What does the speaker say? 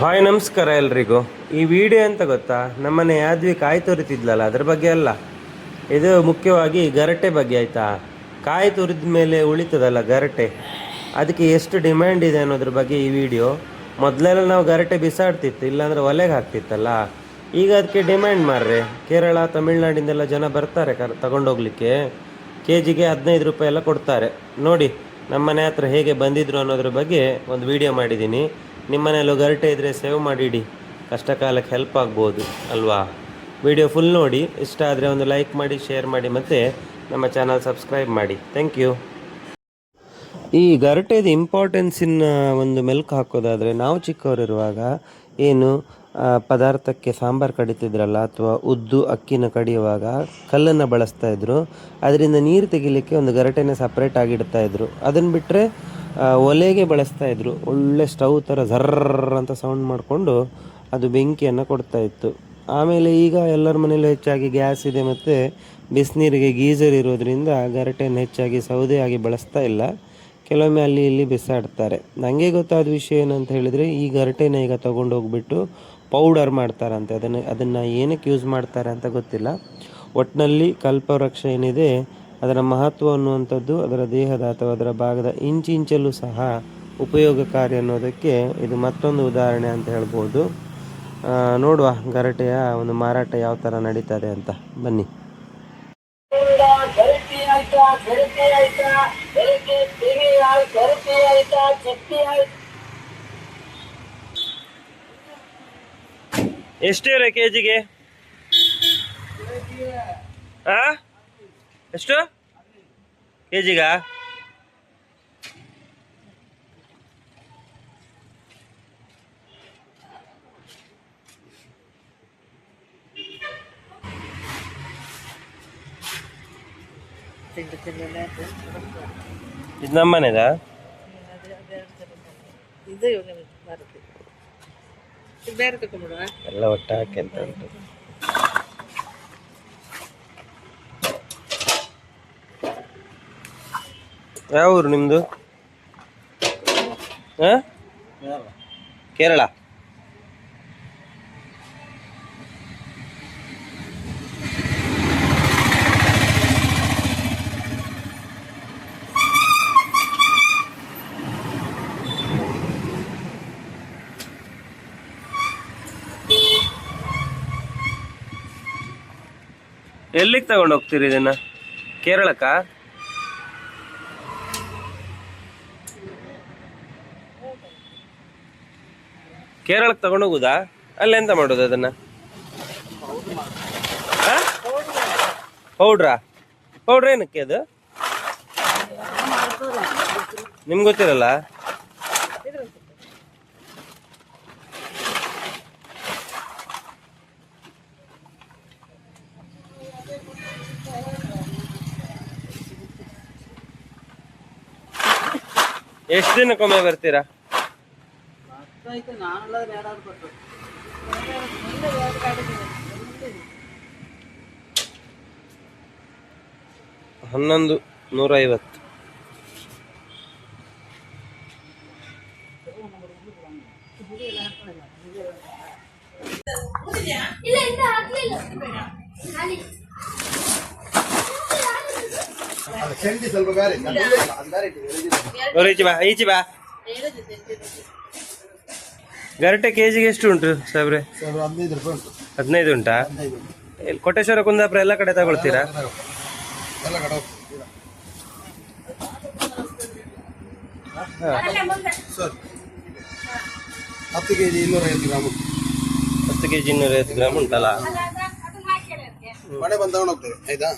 Hi ನಮಸ್ಕಾರ ಎಲ್ರಿಗೂ. ಈ ವಿಡಿಯೋ ಅಂತ ಗೊತ್ತಾ, ನಮ್ಮನೆ ಯಾದ್ವಿ ಕಾಯಿ ತುರಿತಿದ್ಲಲ್ಲ ಅದ್ರ ಬಗ್ಗೆ ಅಲ್ಲ, ಇದು ಮುಖ್ಯವಾಗಿ ಗರಟೆ ಬಗ್ಗೆ. ಆಯಿತಾ, ಕಾಯಿ ತುರಿದ ಮೇಲೆ ಉಳಿತದಲ್ಲ ಗರಟೆ, ಅದಕ್ಕೆ ಎಷ್ಟು ಡಿಮ್ಯಾಂಡ್ ಇದೆ ಅನ್ನೋದ್ರ ಬಗ್ಗೆ ಈ ವಿಡಿಯೋ. ಮೊದಲೆಲ್ಲ ನಾವು ಗರಟೆ ಬಿಸಾಡ್ತಿತ್ತು, ಇಲ್ಲಾಂದರೆ ಒಲೆಗೆ ಹಾಕ್ತಿತ್ತಲ್ಲ. ಈಗ ಅದಕ್ಕೆ ಡಿಮ್ಯಾಂಡ್ ಮಾರ್ರೆ. ಕೇರಳ ತಮಿಳ್ನಾಡಿಂದೆಲ್ಲ ಜನ ಬರ್ತಾರೆ ತಗೊಂಡೋಗ್ಲಿಕ್ಕೆ. ಕೆ.ಜಿಗೆ 15 ರೂಪಾಯಿ ಎಲ್ಲ ಕೊಡ್ತಾರೆ. ನೋಡಿ ನಮ್ಮನೆ ಹತ್ರ ಹೇಗೆ ಬಂದಿದ್ರು ಅನ್ನೋದ್ರ ಬಗ್ಗೆ ಒಂದು ವಿಡಿಯೋ ಮಾಡಿದ್ದೀನಿ. ನಿಮ್ಮನೆಯಲ್ಲೂ ಗರಿಟೆ ಇದ್ದರೆ ಸೇವ್ ಮಾಡಿಡಿ, ಕಷ್ಟ ಕಾಲಕ್ಕೆ ಹೆಲ್ಪ್ ಆಗ್ಬೋದು ಅಲ್ವಾ. ವಿಡಿಯೋ ಫುಲ್ ನೋಡಿ, ಇಷ್ಟ ಆದರೆ ಒಂದು ಲೈಕ್ ಮಾಡಿ, ಶೇರ್ ಮಾಡಿ, ಮತ್ತು ನಮ್ಮ ಚಾನಲ್ ಸಬ್ಸ್ಕ್ರೈಬ್ ಮಾಡಿ. Thank you. ಈ ಗರಿಟೆದು ಇಂಪಾರ್ಟೆನ್ಸಿನ ಒಂದು ಮೆಲ್ಕು ಹಾಕೋದಾದರೆ, ನಾವು ಚಿಕ್ಕವರಿರುವಾಗ ಏನು ಪದಾರ್ಥಕ್ಕೆ ಸಾಂಬಾರು ಕಡಿತಿದ್ರಲ್ಲ, ಅಥವಾ ಉದ್ದು ಅಕ್ಕಿನ ಕಡಿಯುವಾಗ ಕಲ್ಲನ್ನು ಬಳಸ್ತಾ ಇದ್ರು. ಅದರಿಂದ ನೀರು ತೆಗಿಲಿಕ್ಕೆ ಒಂದು ಗರಿಟೆನೇ ಸಪ್ರೇಟ್ ಆಗಿಡ್ತಾಯಿದ್ರು. ಅದನ್ನು ಬಿಟ್ಟರೆ ಒಲೆಗೆ ಬಳಸ್ತಾ ಇದ್ರು. ಒಳ್ಳೆ ಸ್ಟವ್ ಥರ ಝರ್ರ್ ಅಂತ ಸೌಂಡ್ ಮಾಡಿಕೊಂಡು ಅದು ಬೆಂಕಿಯನ್ನು ಕೊಡ್ತಾ ಇತ್ತು. ಆಮೇಲೆ ಈಗ ಎಲ್ಲರ ಮನೇಲೂ ಹೆಚ್ಚಾಗಿ ಗ್ಯಾಸ್ ಇದೆ, ಮತ್ತು ಬಿಸಿನೀರಿಗೆ ಗೀಝರ್ ಇರೋದ್ರಿಂದ ಗರಿಟೆಯನ್ನು ಹೆಚ್ಚಾಗಿ ಸೌದೆ ಆಗಿ ಬಳಸ್ತಾ ಇಲ್ಲ. ಕೆಲವೊಮ್ಮೆ ಅಲ್ಲಿ ಇಲ್ಲಿ ಬಿಸಾಡ್ತಾರೆ. ನನಗೆ ಗೊತ್ತಾದ ವಿಷಯ ಏನಂತ ಹೇಳಿದರೆ, ಈ ಗರಿಟೆನ ಈಗ ತೊಗೊಂಡೋಗ್ಬಿಟ್ಟು ಪೌಡರ್ ಮಾಡ್ತಾರಂತೆ. ಅದನ್ನು ಏನಕ್ಕೆ ಯೂಸ್ ಮಾಡ್ತಾರೆ ಅಂತ ಗೊತ್ತಿಲ್ಲ. ಒಟ್ಟಿನಲ್ಲಿ ಕಲ್ಪವೃಕ್ಷ ಏನಿದೆ ಅದರ ಮಹತ್ವ ಅನ್ನುವಂಥದ್ದು ಅದರ ದೇಹದ ಅಥವಾ ಅದರ ಭಾಗದ ಇಂಚಿಂಚಲ್ಲೂ ಸಹ ಉಪಯೋಗಕಾರಿ ಅನ್ನೋದಕ್ಕೆ ಇದು ಮತ್ತೊಂದು ಉದಾಹರಣೆ ಅಂತ ಹೇಳ್ಬೋದು. ನೋಡುವ ಗರಟೆಯ ಒಂದು ಮಾರಾಟ ಯಾವ ಥರ ನಡೀತದೆ ಅಂತ. ಬನ್ನಿ. ಎಷ್ಟು ಇವ್ರೆ ಕೆಜಿಗೆ? ಎಷ್ಟು ಕೆಜಿಗ? ಇದು ನಮ್ಮನೆದ? ಎಲ್ಲ ಒಟ್ಟ ಹಾಕಿ ಅಂತ ಉಂಟು. ಯಾವ ಊರು ನಿಮ್ಮದು? ಕೇರಳ. ಎಲ್ಲಿಗೆ ತಗೊಂಡು ಹೋಗ್ತೀರಿ ಇದನ್ನ? ಕೇರಳಕ್ಕ? ಕೇರಳಕ್ಕೆ ತಗೊಂಡೋಗುದಾ? ಅಲ್ಲೆಂತ ಮಾಡೋದು ಅದನ್ನ? ಪೌಡ್ರ್ ಏನಕ್ಕೆ ಅದು? ನಿಮ್ಗೆ ಗೊತ್ತಿರಲ್ಲ? ಎಷ್ಟು ದಿನಕ್ಕೊಮ್ಮೆ ಬರ್ತೀರಾ? 1150. ಈಚೆ ಬಾ. ಗರಟೆ ಕೆಜಿಗೆ ಎಷ್ಟು ಉಂಟು ಸಾಬ್ರೆ? 15 ರೂಪಾಯಿ ಉಂಟು. 15 ಉಂಟಾ? ಕೋಟೇಶ್ವರ, ಕುಂದಾಪುರ ಎಲ್ಲ ಕಡೆ ತಗೊಳ್ತೀರಾ? Sir 10 KG 250 gram. 10 KG 250 gram ಉಂಟಲ್ಲ? ಮನೆ ಬಂದು ತಗೊಂಡು ಹೋಗ್ತೇವೆ. ಆಯ್ತಾ?